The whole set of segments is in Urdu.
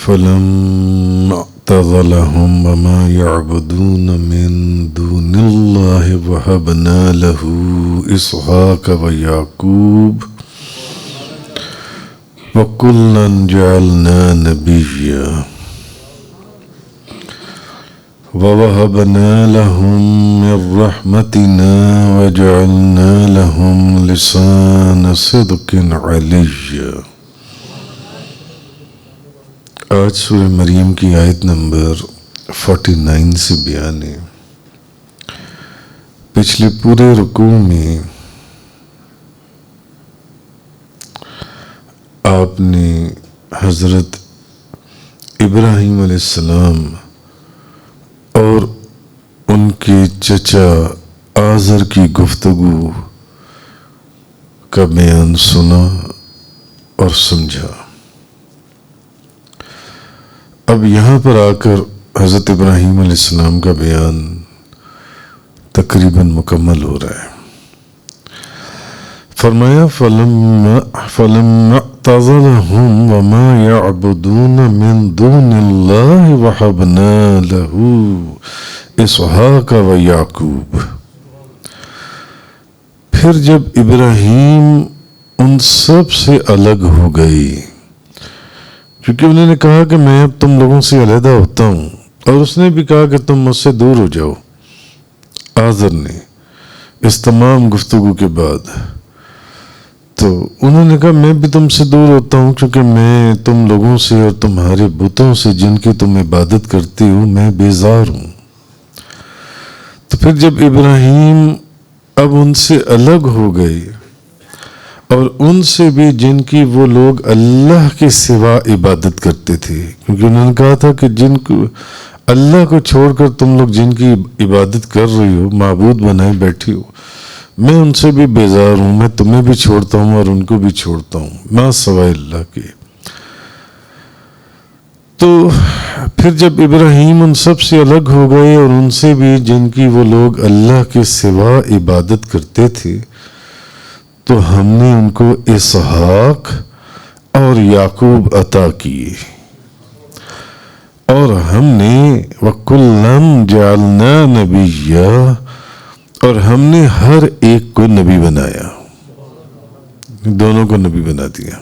فلما اعتزلهم وما يعبدون من دون الله وهبنا له إسحاق ويعقوب وكلا جعلنا نبيا ووهبنا لهم من رحمتنا وجعلنا لهم لسان صدق عليا. آج سورہ مریم کی آیت نمبر 49 سے بیان ہے. پچھلے پورے رکوع میں آپ نے حضرت ابراہیم علیہ السلام اور ان کے چچا آزر کی گفتگو کا بیان سنا اور سمجھا. اب یہاں پر آ کر حضرت ابراہیم علیہ السلام کا بیان تقریباً مکمل ہو رہا ہے. فرمایا فَلَمَّا اعْتَزَلَهُمْ وَمَا يَعْبُدُونَ مِن دُونِ اللَّهِ وَهَبْنَا لَهُ إِسْحَاقَ وَيَعْقُوبَ. پھر جب ابراہیم ان سب سے الگ ہو گئی، کیونکہ انہوں نے کہا کہ میں اب تم لوگوں سے علیحدہ ہوتا ہوں، اور اس نے بھی کہا کہ تم مجھ سے دور ہو جاؤ. آزر نے اس تمام گفتگو کے بعد تو انہوں نے کہا میں بھی تم سے دور ہوتا ہوں، کیونکہ میں تم لوگوں سے اور تمہارے بتوں سے جن کی تم عبادت کرتی ہو میں بیزار ہوں. تو پھر جب ابراہیم اب ان سے الگ ہو گئے اور ان سے بھی جن کی وہ لوگ اللہ کے سوا عبادت کرتے تھے، کیونکہ انہوں نے کہا تھا کہ جن کو اللہ کو چھوڑ کر تم لوگ جن کی عبادت کر رہی ہو، معبود بنائے بیٹھی ہو، میں ان سے بھی بیزار ہوں، میں تمہیں بھی چھوڑتا ہوں اور ان کو بھی چھوڑتا ہوں ما سوائے اللہ کے. تو پھر جب ابراہیم ان سب سے الگ ہو گئے اور ان سے بھی جن کی وہ لوگ اللہ کے سوا عبادت کرتے تھے، تو ہم نے ان کو اسحاق اور یعقوب عطا کیے، اور ہم نے وَكُلًّا جَعَلْنَا نَبِيًّا، اور ہم نے ہر ایک کو نبی بنایا، دونوں کو نبی بنا دیا.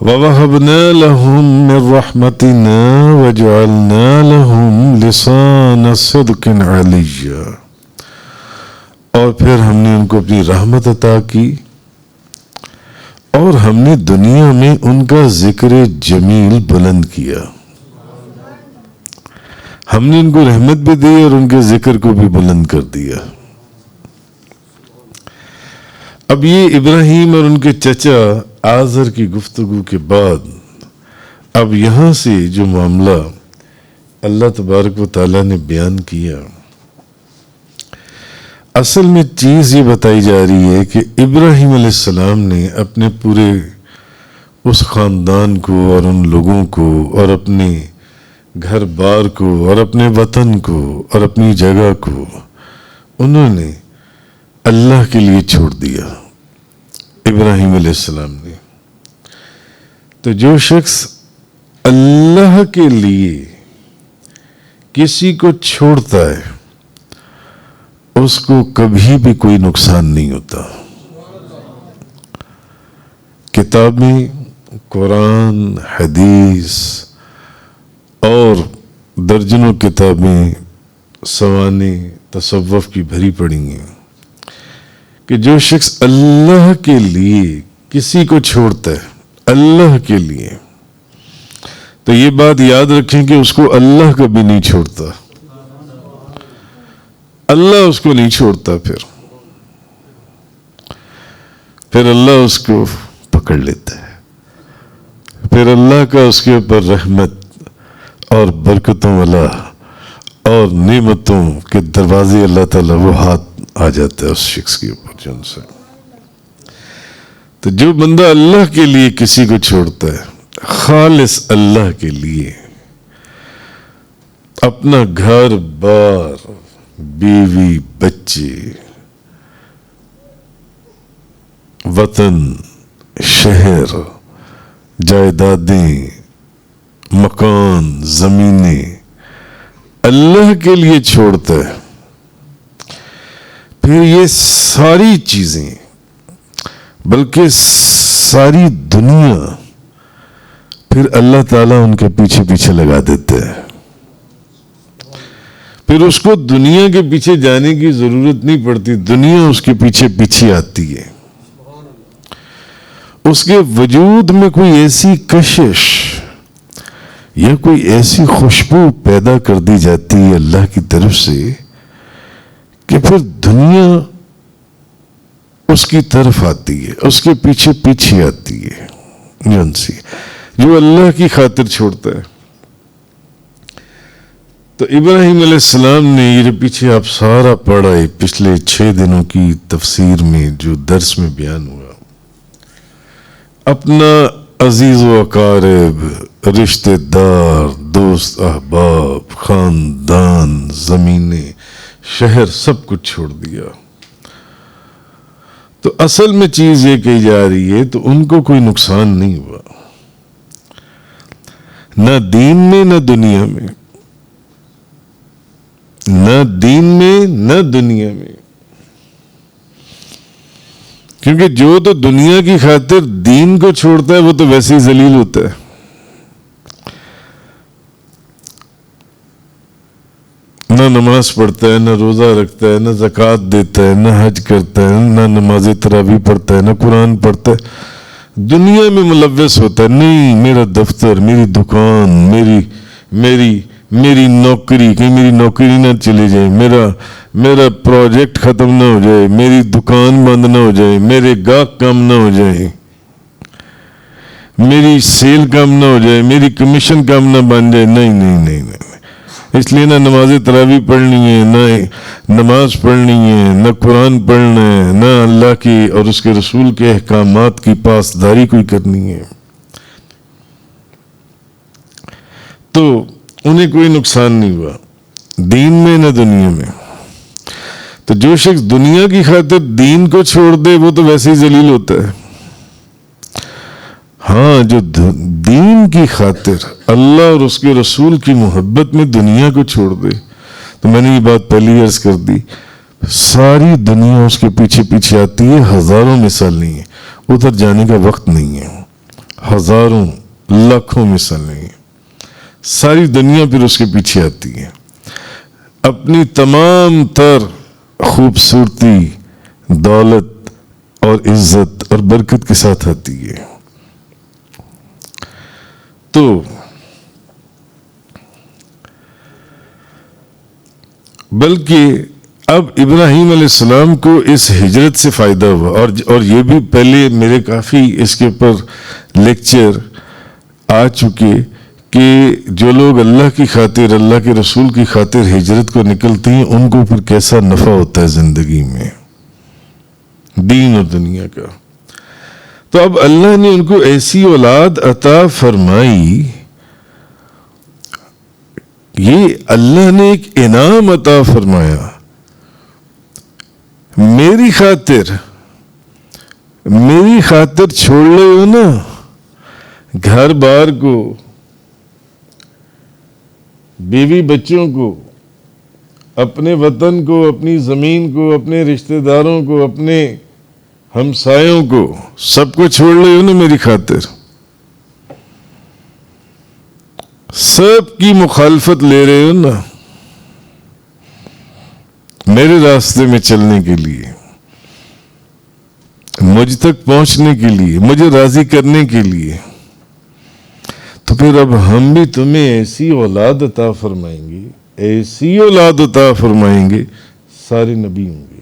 وَوَهَبْنَا لَهُم مِّن رَّحْمَتِنَا وَجَعَلْنَا لَهُمْ لِسَانَ صِدْقٍ عَلِيًّا، اور پھر ہم نے ان کو اپنی رحمت عطا کی، اور ہم نے دنیا میں ان کا ذکر جمیل بلند کیا. ہم نے ان کو رحمت بھی دی اور ان کے ذکر کو بھی بلند کر دیا. اب یہ ابراہیم اور ان کے چچا آزر کی گفتگو کے بعد اب یہاں سے جو معاملہ اللہ تبارک و تعالیٰ نے بیان کیا، اصل میں چیز یہ بتائی جا رہی ہے کہ ابراہیم علیہ السلام نے اپنے پورے اس خاندان کو اور ان لوگوں کو اور اپنے گھر بار کو اور اپنے وطن کو اور اپنی جگہ کو انہوں نے اللہ کے لیے چھوڑ دیا. ابراہیم علیہ السلام نے تو جو شخص اللہ کے لیے کسی کو چھوڑتا ہے اس کو کبھی بھی کوئی نقصان نہیں ہوتا. کتابیں، قرآن، حدیث اور درجنوں کتابیں سوانح تصوف کی بھری پڑی ہیں کہ جو شخص اللہ کے لیے کسی کو چھوڑتا ہے، اللہ کے لیے، تو یہ بات یاد رکھیں کہ اس کو اللہ کبھی نہیں چھوڑتا، اللہ اس کو نہیں چھوڑتا. پھر اللہ اس کو پکڑ لیتا ہے، پھر اللہ کا اس کے اوپر رحمت اور برکتوں والا اور نعمتوں کے دروازے اللہ تعالیٰ وہ ہاتھ آ جاتا ہے اس شخص کے اوپر جن سے. تو جو بندہ اللہ کے لیے کسی کو چھوڑتا ہے، خالص اللہ کے لیے، اپنا گھر بار، بیوی، بچے، وطن، شہر، جائیدادیں، مکان، زمینیں اللہ کے لیے چھوڑتا ہے، پھر یہ ساری چیزیں بلکہ ساری دنیا پھر اللہ تعالیٰ ان کے پیچھے پیچھے لگا دیتے ہیں. پھر اس کو دنیا کے پیچھے جانے کی ضرورت نہیں پڑتی، دنیا اس کے پیچھے پیچھے آتی ہے. اس کے وجود میں کوئی ایسی کشش یا کوئی ایسی خوشبو پیدا کر دی جاتی ہے اللہ کی طرف سے کہ پھر دنیا اس کی طرف آتی ہے، اس کے پیچھے پیچھے آتی ہے. جو اللہ کی خاطر چھوڑتا ہے. تو ابراہیم علیہ السلام نے یہ جو پیچھے آپ سارا پڑھا ہے پچھلے 6 دنوں کی تفسیر میں جو درس میں بیان ہوا، اپنا عزیز و اقارب، رشتہ دار، دوست احباب، خاندان، زمینیں، شہر سب کچھ چھوڑ دیا. تو اصل میں چیز یہ کہی جا رہی ہے تو ان کو کوئی نقصان نہیں ہوا، نہ دین میں نہ دنیا میں، نہ دین میں نہ دنیا میں. کیونکہ جو تو دنیا کی خاطر دین کو چھوڑتا ہے وہ تو ویسے ہی ذلیل ہوتا ہے. نہ نماز پڑھتا ہے، نہ روزہ رکھتا ہے، نہ زکوٰۃ دیتا ہے، نہ حج کرتا ہے، نہ نماز تراویح پڑھتا ہے، نہ قرآن پڑھتا ہے، دنیا میں ملوث ہوتا ہے. نہیں، میرا دفتر، میری دکان، میری نوکری، کہیں میری نوکری نہ چلی جائے، میرا پروجیکٹ ختم نہ ہو جائے، میری دکان بند نہ ہو جائے، میرے گاہک کم نہ ہو جائے، میری سیل کم نہ ہو جائے، میری کمیشن کم نہ بن جائے. نہیں. اس لیے نہ نماز تراویح پڑھنی ہے، نہ نماز پڑھنی ہے، نہ قرآن پڑھنا ہے، نہ اللہ کی اور اس کے رسول کے احکامات کی پاسداری کوئی کرنی ہے. تو انہیں کوئی نقصان نہیں ہوا دین میں نہ دنیا میں. تو جو شخص دنیا کی خاطر دین کو چھوڑ دے وہ تو ویسے ہی ذلیل ہوتا ہے. ہاں، جو دین کی خاطر اللہ اور اس کے رسول کی محبت میں دنیا کو چھوڑ دے، تو میں نے یہ بات پہلی عرض کر دی، ساری دنیا اس کے پیچھے پیچھے آتی ہے. ہزاروں مثال نہیں ہے، ادھر جانے کا وقت نہیں ہے، ہزاروں لاکھوں مثال نہیں ہے. ساری دنیا پھر اس کے پیچھے آتی ہے، اپنی تمام تر خوبصورتی، دولت اور عزت اور برکت کے ساتھ آتی ہے. تو بلکہ اب ابراہیم علیہ السلام کو اس ہجرت سے فائدہ ہوا، اور یہ بھی پہلے میرے کافی اس کے اوپر لیکچر آ چکے کہ جو لوگ اللہ کی خاطر، اللہ کے رسول کی خاطر ہجرت کو نکلتے ہیں ان کو پھر کیسا نفع ہوتا ہے زندگی میں، دین اور دنیا کا. تو اب اللہ نے ان کو ایسی اولاد عطا فرمائی، یہ اللہ نے ایک انعام عطا فرمایا. میری خاطر چھوڑ لے ہو نا گھر بار کو، بیوی بچوں کو، اپنے وطن کو، اپنی زمین کو، اپنے رشتہ داروں کو، اپنے ہمسایوں کو، سب کو چھوڑ لے ہو نا میری خاطر، سب کی مخالفت لے رہے ہو نا میرے راستے میں چلنے کے لیے، مجھ تک پہنچنے کے لیے، مجھے راضی کرنے کے لیے، تو پھر اب ہم بھی تمہیں ایسی اولاد عطا فرمائیں گے، ایسی اولاد عطا فرمائیں گے، سارے نبی ہوں گے،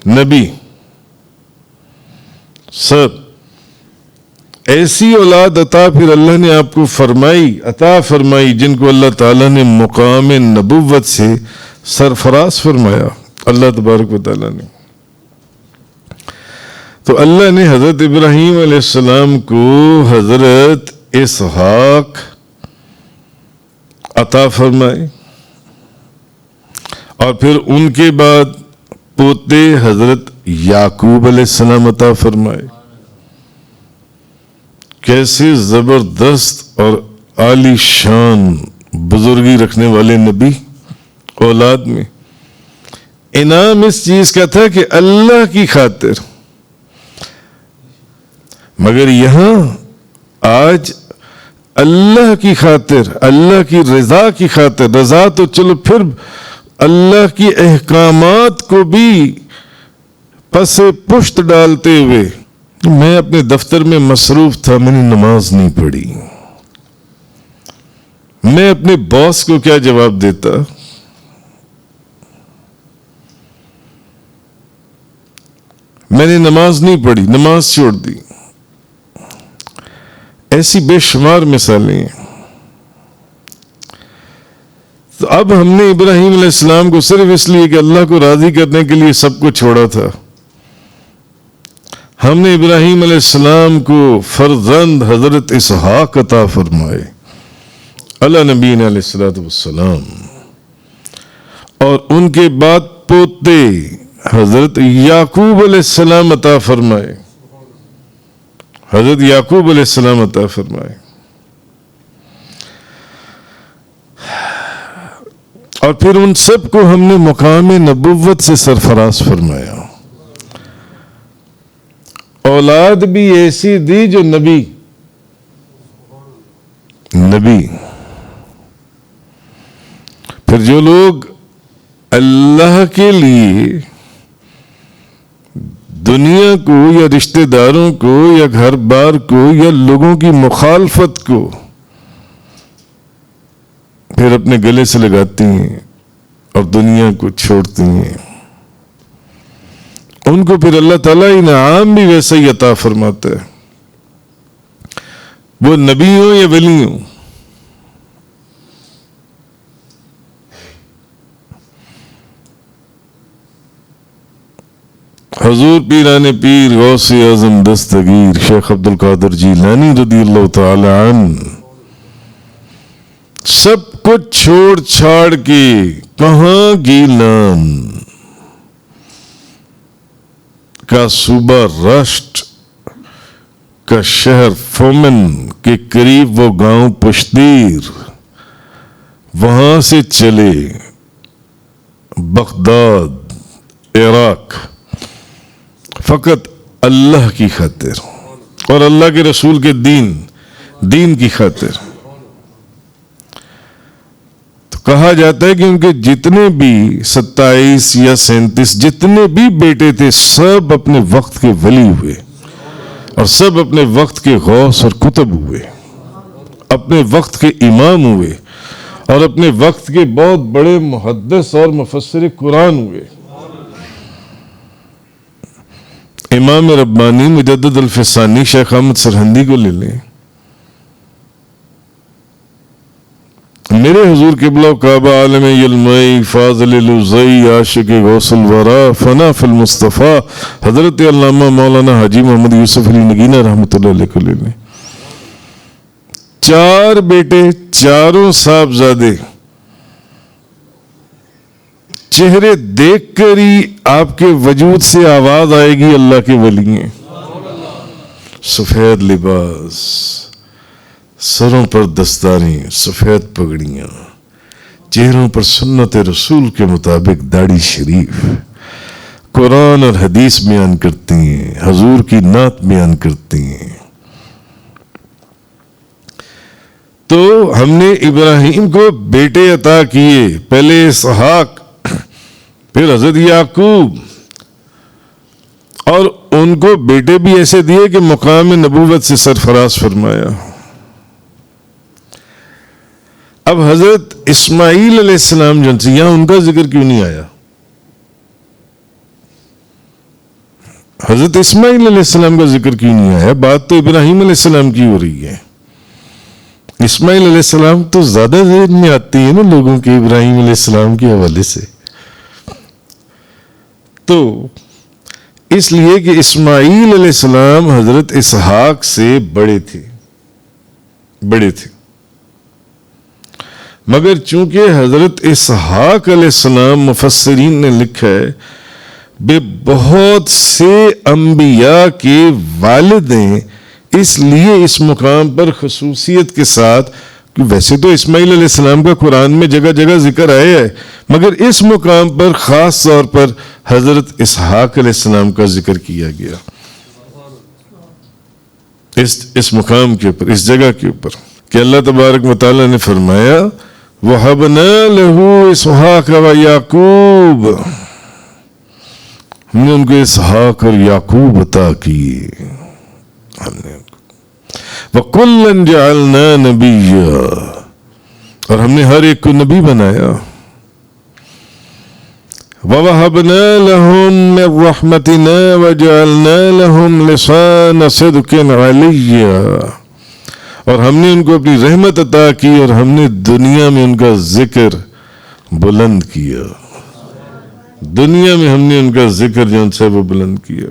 نبی سب ایسی اولاد عطا پھر اللہ نے آپ کو عطا فرمائی جن کو اللہ تعالیٰ نے مقام نبوت سے سرفراز فرمایا، اللہ تبارک و تعالیٰ نے. تو اللہ نے حضرت ابراہیم علیہ السلام کو حضرت اسحاق عطا فرمائے، اور پھر ان کے بعد پوتے حضرت یعقوب علیہ السلام عطا فرمائے. کیسے زبردست اور عالی شان بزرگی رکھنے والے نبی اولاد میں. انعام اس چیز کا تھا کہ اللہ کی خاطر. مگر یہاں آج اللہ کی خاطر، اللہ کی رضا کی خاطر، رضا تو چلو پھر اللہ کی احکامات کو بھی پس پشت ڈالتے ہوئے، میں اپنے دفتر میں مصروف تھا، میں نے نماز نہیں پڑھی. میں اپنے باس کو کیا جواب دیتا؟ میں نے نماز نہیں پڑھی، نماز چھوڑ دی. ایسی بے شمار مثالیں ہیں. تو اب ہم نے ابراہیم علیہ السلام کو صرف اس لیے کہ اللہ کو راضی کرنے کے لیے سب کو چھوڑا تھا. ہم نے ابراہیم علیہ السلام کو فرزند حضرت اسحاق عطا فرمائے علی نبینا علیہ الصلوۃ والسلام، اور ان کے بعد پوتے حضرت یعقوب علیہ السلام عطا فرمائے. حضرت یعقوب علیہ السلام عطا فرمائے. اور پھر ان سب کو ہم نے مقام نبوت سے سرفراز فرمایا. اولاد بھی ایسی دی جو نبی پھر جو لوگ اللہ کے لیے دنیا کو یا رشتہ داروں کو یا گھر بار کو یا لوگوں کی مخالفت کو پھر اپنے گلے سے لگاتی ہیں اور دنیا کو چھوڑتی ہیں، ان کو پھر اللہ تعالیٰ انعام بھی ویسا ہی عطا فرماتا ہے، وہ نبی ہوں یا ولی ہوں. حضور پیران پیر غوث اعظم دستگیر شیخ عبد القادر جیلانی رضی اللہ تعالی عنہ سب کچھ چھوڑ چھاڑ کے کہاں گیلان کا صوبہ رشٹ کا شہر فومن کے قریب وہ گاؤں پشتیر، وہاں سے چلے بغداد عراق، فقط اللہ کی خاطر اور اللہ کے رسول کے دین کی خاطر. تو کہا جاتا ہے کہ ان کے جتنے بھی 27 یا 37 جتنے بھی بیٹے تھے سب اپنے وقت کے ولی ہوئے اور سب اپنے وقت کے غوث اور کتب ہوئے، اپنے وقت کے امام ہوئے اور اپنے وقت کے بہت بڑے محدث اور مفسر قرآن ہوئے. امام ربانی مجدد الفسانی شیخ احمد سرہندی کو لے لیں، میرے حضور قبلہ کعبہ عالم یلمئی فاضل لوزئی عاشق غوث الورا فنا فی المصطفیٰ حضرت علامہ مولانا حاجی محمد یوسف علی نگینہ رحمۃ اللہ علیہ کو لے لیں. 4 بیٹے، چاروں صاحبزادے، چہرے دیکھ کر ہی آپ کے وجود سے آواز آئے گی اللہ کے ولی ہیں. سفید لباس، سروں پر دستاریں، سفید پگڑیاں، چہروں پر سنت رسول کے مطابق داڑھی شریف، قرآن اور حدیث بیان کرتی ہیں، حضور کی نعت بیان کرتی ہیں. تو ہم نے ابراہیم کو بیٹے عطا کیے، پہلے اسحاق، پھر حضرت یعقوب، اور ان کو بیٹے بھی ایسے دیے کہ مقام نبوت سے سرفراز فرمایا. اب حضرت اسماعیل علیہ السلام جن سے یہاں ان کا ذکر کیوں نہیں آیا؟ حضرت اسماعیل علیہ السلام کا ذکر کیوں نہیں آیا؟ بات تو ابراہیم علیہ السلام کی ہو رہی ہے. اسماعیل علیہ السلام تو زیادہ ذہن میں آتی ہے نا لوگوں کے ابراہیم علیہ السلام کے حوالے سے. تو اس لیے کہ اسماعیل علیہ السلام حضرت اسحاق سے بڑے تھے، مگر چونکہ حضرت اسحاق علیہ السلام مفسرین نے لکھا ہے بہت سے انبیاء کے والد ہیں، اس لیے اس مقام پر خصوصیت کے ساتھ، کہ ویسے تو اسماعیل علیہ السلام کا قرآن میں جگہ جگہ ذکر آیا ہے، مگر اس مقام پر خاص طور پر حضرت اسحاق علیہ السلام کا ذکر کیا گیا، اس مقام کے اوپر، اس جگہ کے اوپر، کہ اللہ تبارک و تعالیٰ نے فرمایا وَهَبْنَا لَهُ إِسْحَاقَ وَيَعْقُوبَ، ہم نے ان کو اسحاق اور یعقوب عطا کیے، ہم نے وَكُلًّا جَعَلْنَا نَبِيًّا، اور ہم نے ہر ایک کو نبی بنایا، وَوَهَبْنَا لَهُم مِّن رَّحْمَتِنَا وَجَعَلْنَا لَهُمْ لِسَانَ صِدْقٍ عَلِيًّا، اور ہم نے ان کو اپنی رحمت عطا کی اور ہم نے دنیا میں ان کا ذکر بلند کیا، دنیا میں ہم نے ان کا ذکر جو ان سے وہ بلند کیا۔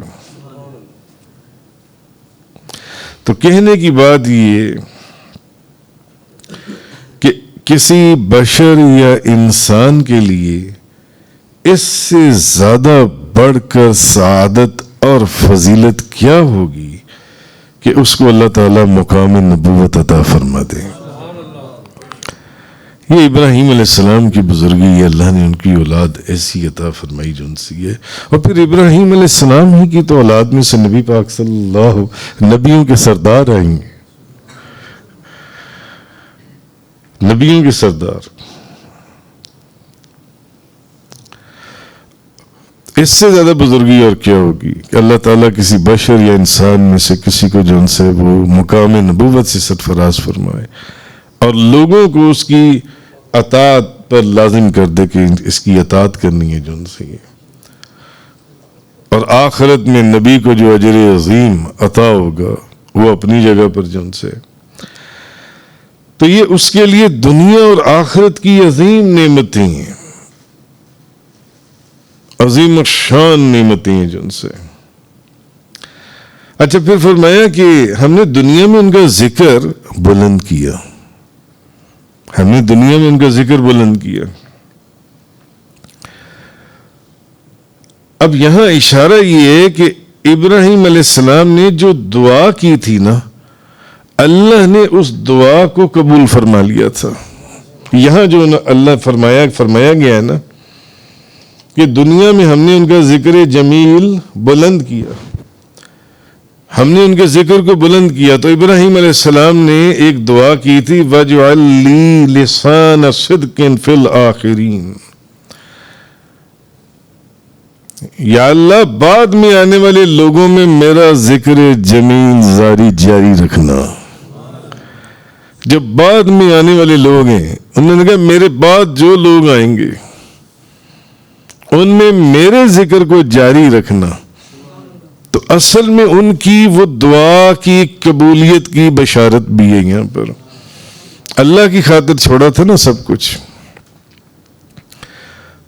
تو کہنے کی بات یہ کہ کسی بشر یا انسان کے لیے اس سے زیادہ بڑھ کر سعادت اور فضیلت کیا ہوگی کہ اس کو اللہ تعالیٰ مقام نبوت عطا فرما دے۔ یہ ابراہیم علیہ السلام کی بزرگی، یہ اللہ نے ان کی اولاد ایسی عطا فرمائی جو ان سے ہے، اور پھر ابراہیم علیہ السلام ہی کی تو اولاد میں سے نبی پاک صلی اللہ نبیوں کے سردار آئیں گے، نبیوں کے سردار۔ اس سے زیادہ بزرگی اور کیا ہوگی کہ اللہ تعالیٰ کسی بشر یا انسان میں سے کسی کو جو ان سے وہ مقام نبوت سے سرفراز فرمائے اور لوگوں کو اس کی اطاعت پر لازم کر دے کہ اس کی اطاعت کرنی ہے جو ان سے ہے، اور آخرت میں نبی کو جو اجر عظیم عطا ہوگا وہ اپنی جگہ پر جو ان سے، تو یہ اس کے لیے دنیا اور آخرت کی عظیم نعمتیں ہیں، عظیم الشان نعمتیں ہیں جو ان سے۔ اچھا پھر فرمایا کہ ہم نے دنیا میں ان کا ذکر بلند کیا، ہم نے دنیا میں ان کا ذکر بلند کیا۔ اب یہاں اشارہ یہ ہے کہ ابراہیم علیہ السلام نے جو دعا کی تھی نا، اللہ نے اس دعا کو قبول فرما لیا تھا۔ یہاں جو اللہ فرمایا گیا ہے نا کہ دنیا میں ہم نے ان کا ذکر جمیل بلند کیا، ہم نے ان کے ذکر کو بلند کیا، تو ابراہیم علیہ السلام نے ایک دعا کی تھی وَاجْعَل لِّي لِسَانَ صِدْقٍ فِي الْآخِرِينَ، یا اللہ بعد میں آنے والے لوگوں میں میرا ذکر جمیل جاری رکھنا۔ جب بعد میں آنے والے لوگ ہیں، انہوں نے کہا میرے بعد جو لوگ آئیں گے ان میں میرے ذکر کو جاری رکھنا، تو اصل میں ان کی وہ دعا کی قبولیت کی بشارت بھی ہے۔ یہاں پر اللہ کی خاطر چھوڑا تھا نا سب کچھ۔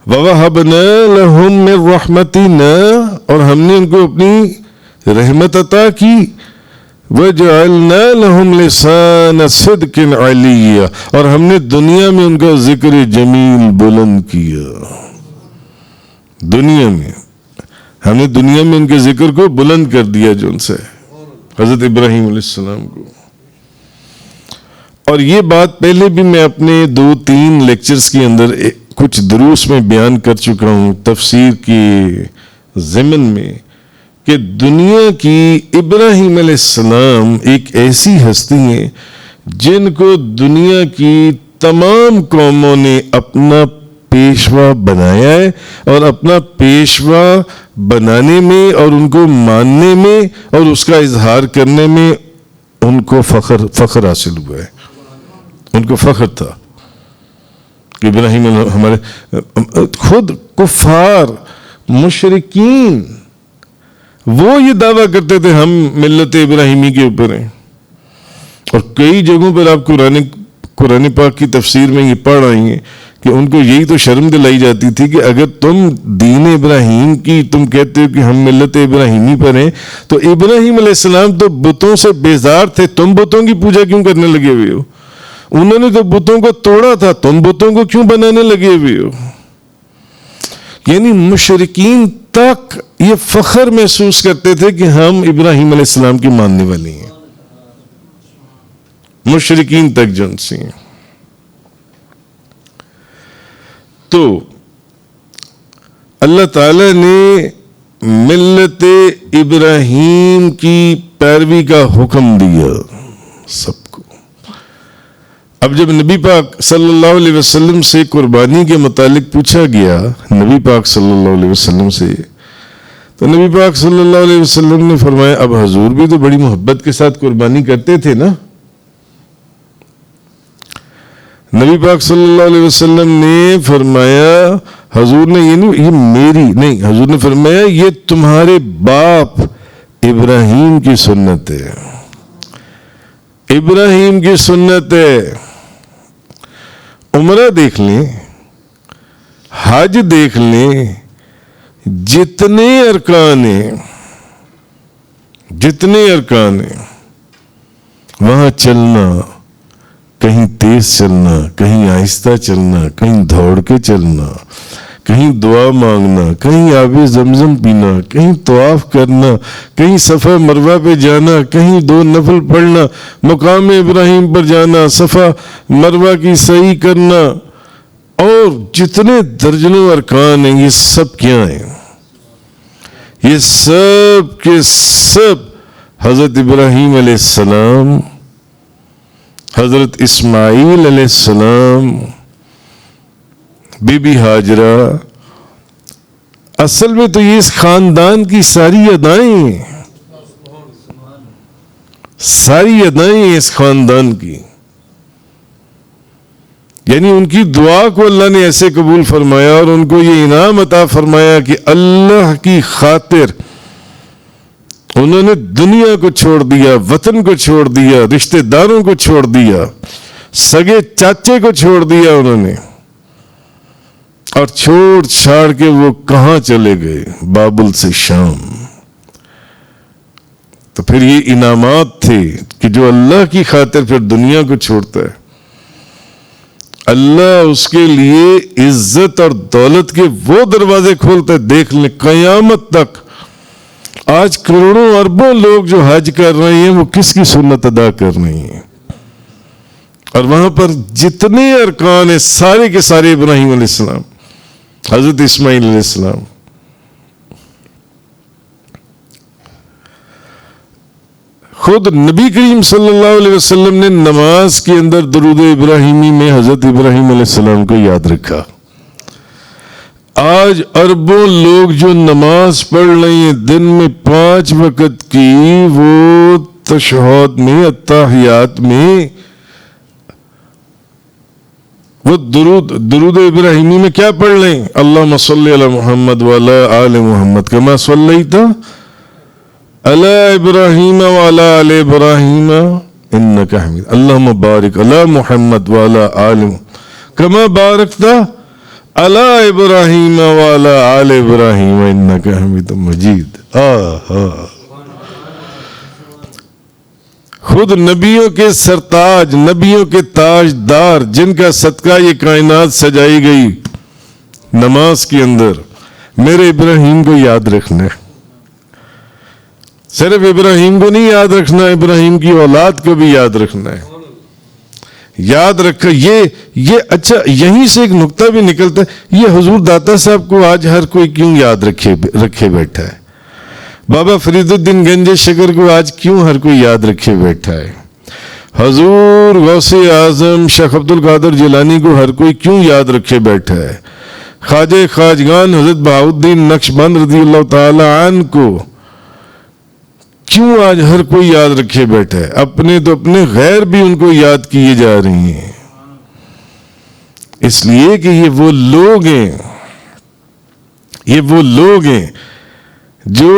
وَوَهَبْنَا لَهُم مِّن رَّحْمَتِنَا، اور ہم نے ان کو اپنی رحمت عطا کی، وَجَعَلْنَا لَهُمْ لِسَانَ صِدْقٍ عَلِيًّا، اور ہم نے دنیا میں ان کا ذکر جمیل بلند کیا، دنیا میں ہم نے دنیا میں ان کے ذکر کو بلند کر دیا جو ان سے حضرت ابراہیم علیہ السلام کو۔ اور یہ بات پہلے بھی میں اپنے 2-3 لیکچرز کے اندر کچھ دروس میں بیان کر چکا ہوں تفسیر کے ضمن میں، کہ دنیا کی ابراہیم علیہ السلام ایک ایسی ہستی ہیں جن کو دنیا کی تمام قوموں نے اپنا پیشوا بنایا ہے، اور اپنا پیشوا بنانے میں اور ان کو ماننے میں اور اس کا اظہار کرنے میں ان کو فخر حاصل ہوا ہے، ان کو فخر تھا کہ ابراہیم ہمارے خود کفار مشرکین وہ یہ دعویٰ کرتے تھے ہم ملت ابراہیمی کے اوپر ہیں، اور کئی جگہوں پر آپ قرآن پاک کی تفسیر میں یہ پڑھ رہی ہیں کہ ان کو یہی تو شرم دلائی جاتی تھی کہ اگر تم دین ابراہیم کی تم کہتے ہو کہ ہم ملت ابراہیمی پر ہیں، تو ابراہیم علیہ السلام تو بتوں سے بیزار تھے، تم بتوں کی پوجا کیوں کرنے لگے ہوئے ہو؟ انہوں نے تو بتوں کو توڑا تھا، تم بتوں کو کیوں بنانے لگے ہوئے ہو؟ یعنی مشرکین تک یہ فخر محسوس کرتے تھے کہ ہم ابراہیم علیہ السلام کی ماننے والے ہیں، مشرکین تک جن سے. تو اللہ تعالی نے ملت ابراہیم کی پیروی کا حکم دیا سب کو. اب جب نبی پاک صلی اللہ علیہ وسلم سے قربانی کے متعلق پوچھا گیا نبی پاک صلی اللہ علیہ وسلم سے، تو نبی پاک صلی اللہ علیہ وسلم نے فرمایا اب حضور بھی تو بڑی محبت کے ساتھ قربانی کرتے تھے نا. نبی پاک صلی اللہ علیہ وسلم نے فرمایا حضور نے یہ میری نہیں، حضور نے فرمایا یہ تمہارے باپ ابراہیم کی سنت ہے، ابراہیم کی سنت ہے. عمرہ دیکھ لیں، حج دیکھ لیں، جتنے ارکان ہیں وہاں چلنا، کہیں تیز چلنا، کہیں آہستہ چلنا، کہیں دوڑ کے چلنا، کہیں دعا مانگنا، کہیں آب زمزم پینا، کہیں طواف کرنا، کہیں صفا مروہ پہ جانا، کہیں 2 نفل پڑھنا، مقام ابراہیم پر جانا، صفا مروہ کی سعی کرنا، اور جتنے درجنوں ارکان ہیں یہ سب کیا ہیں؟ یہ سب کے سب حضرت ابراہیم علیہ السلام، حضرت اسماعیل علیہ السلام، بی بی ہاجرہ، اصل میں تو یہ اس خاندان کی ساری ادائیں اس خاندان کی. یعنی ان کی دعا کو اللہ نے ایسے قبول فرمایا اور ان کو یہ انعام عطا فرمایا کہ اللہ کی خاطر انہوں نے دنیا کو چھوڑ دیا، وطن کو چھوڑ دیا، رشتہ داروں کو چھوڑ دیا، سگے چاچے کو چھوڑ دیا انہوں نے، اور چھوڑ چھاڑ کے وہ کہاں چلے گئے؟ بابل سے شام. تو پھر یہ انعامات تھے کہ جو اللہ کی خاطر پھر دنیا کو چھوڑتا ہے، اللہ اس کے لیے عزت اور دولت کے وہ دروازے کھولتا ہے. دیکھ لیں قیامت تک آج کروڑوں اربوں لوگ جو حج کر رہے ہیں وہ کس کی سنت ادا کر رہے ہیں، اور وہاں پر جتنے ارکان ہیں سارے کے سارے ابراہیم علیہ السلام، حضرت اسماعیل علیہ السلام. خود نبی کریم صلی اللہ علیہ وسلم نے نماز کے اندر درود ابراہیمی میں حضرت ابراہیم علیہ السلام کو یاد رکھا. آج اربوں لوگ جو نماز پڑھ رہے ہیں دن میں 5 وقت کی، وہ تشہد میں، التحیات میں، وہ درود ابراہیمی میں کیا پڑھ لیں؟ اللہم صلی علی محمد وعلی آل محمد کما صلیت علی ابراہیم وعلی آل ابراہیم انک حمید، اللہم بارک علی محمد وعلی آل کما بارکت علی ابراہیم وعلی آل ابراہیم انک حمید مجید. خود نبیوں کے سرتاج، نبیوں کے تاجدار، جن کا صدقہ یہ کائنات سجائی گئی، نماز کے اندر میرے ابراہیم کو یاد رکھنا ہے. صرف ابراہیم کو نہیں یاد رکھنا، ابراہیم کی اولاد کو بھی یاد رکھنا ہے. یاد رکھا یہ اچھا، یہیں سے ایک نقطہ بھی نکلتا ہے، یہ حضور داتا صاحب کو آج ہر کوئی کیوں یاد رکھے بیٹھا ہے؟ بابا فرید الدین گنج شکر کو آج کیوں ہر کوئی یاد رکھے بیٹھا ہے؟ حضور غوث اعظم شیخ عبد القادر جیلانی کو ہر کوئی کیوں یاد رکھے بیٹھا ہے؟ خواجہ خواجگان حضرت بہاؤالدین نقشبند رضی اللہ تعالی عنہ کو کیوں آج ہر کوئی یاد رکھے بیٹھا ہے؟ اپنے تو اپنے غیر بھی ان کو یاد کیے جا رہے ہیں، اس لیے کہ یہ وہ لوگ ہیں جو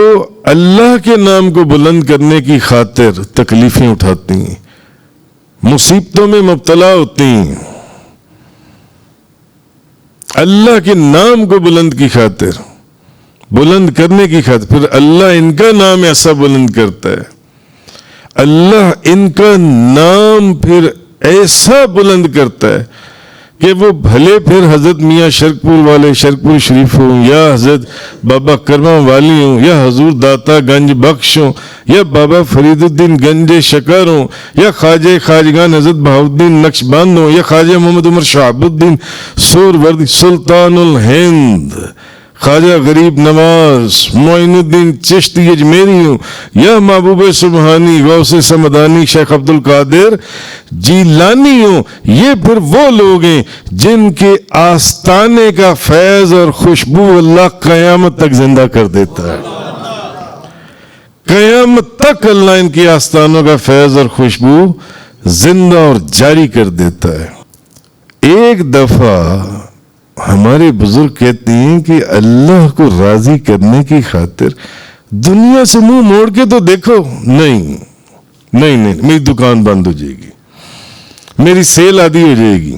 اللہ کے نام کو بلند کرنے کی خاطر تکلیفیں اٹھاتے ہیں، مصیبتوں میں مبتلا ہوتے ہیں، اللہ کے نام کو بلند کی خاطر، بلند کرنے کی خاطر. پھر اللہ ان کا نام ایسا بلند کرتا ہے، اللہ ان کا نام پھر ایسا بلند کرتا ہے کہ وہ بھلے پھر حضرت میاں شرکپور والے شرکپور شریف ہوں، یا حضرت بابا کرما والی ہوں، یا حضور داتا گنج بخش ہوں، یا بابا فرید الدین گنج شکر ہوں، یا خواجہ خواجگان حضرت بہاؤالدین نقشبند ہوں، یا خواجہ محمد عمر شہاب الدین سہروردی سلطان الہند، خواجہ غریب نواز معین الدین چشتی اجمیری ہوں، یا محبوب سبحانی غوث سمدانی شیخ عبد القادر جیلانی ہوں، یہ پھر وہ لوگ ہیں جن کے آستانے کا فیض اور خوشبو اللہ قیامت تک زندہ کر دیتا ہے۔ قیامت تک اللہ ان کے آستانوں کا فیض اور خوشبو زندہ اور جاری کر دیتا ہے۔ ایک دفعہ ہمارے بزرگ کہتے ہیں کہ اللہ کو راضی کرنے کی خاطر دنیا سے منہ موڑ کے تو دیکھو، نہیں میری دکان بند ہو جائے گی، میری سیل آدھی ہو جائے گی،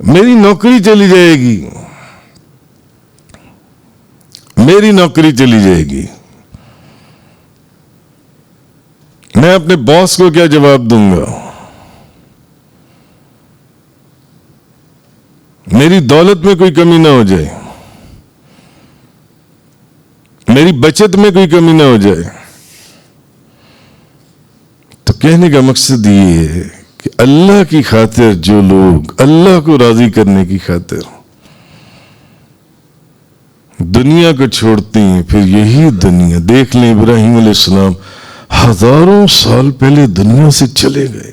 میری نوکری چلی جائے گی، میری نوکری چلی جائے گی، میں اپنے باس کو کیا جواب دوں گا، میری دولت میں کوئی کمی نہ ہو جائے، میری بچت میں کوئی کمی نہ ہو جائے۔ تو کہنے کا مقصد یہ ہے کہ اللہ کی خاطر جو لوگ اللہ کو راضی کرنے کی خاطر دنیا کو چھوڑتے ہیں، پھر یہی دنیا دیکھ لیں، ابراہیم علیہ السلام ہزاروں سال پہلے دنیا سے چلے گئے،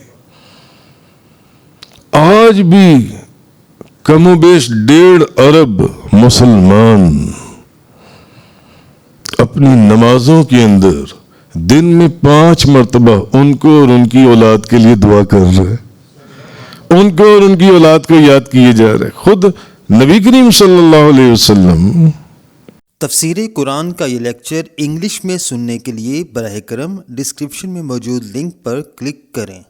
آج بھی کم و بیش 1.5 ارب مسلمان اپنی نمازوں کے اندر دن میں 5 مرتبہ ان کو اور ان کی اولاد کے لیے دعا کر رہے ہیں، ان کو اور ان کی اولاد کو یاد کیے جا رہے ہیں۔ خود نبی کریم صلی اللہ علیہ وسلم تفسیر قرآن کا یہ لیکچر انگلش میں سننے کے لیے براہ کرم ڈسکرپشن میں موجود لنک پر کلک کریں۔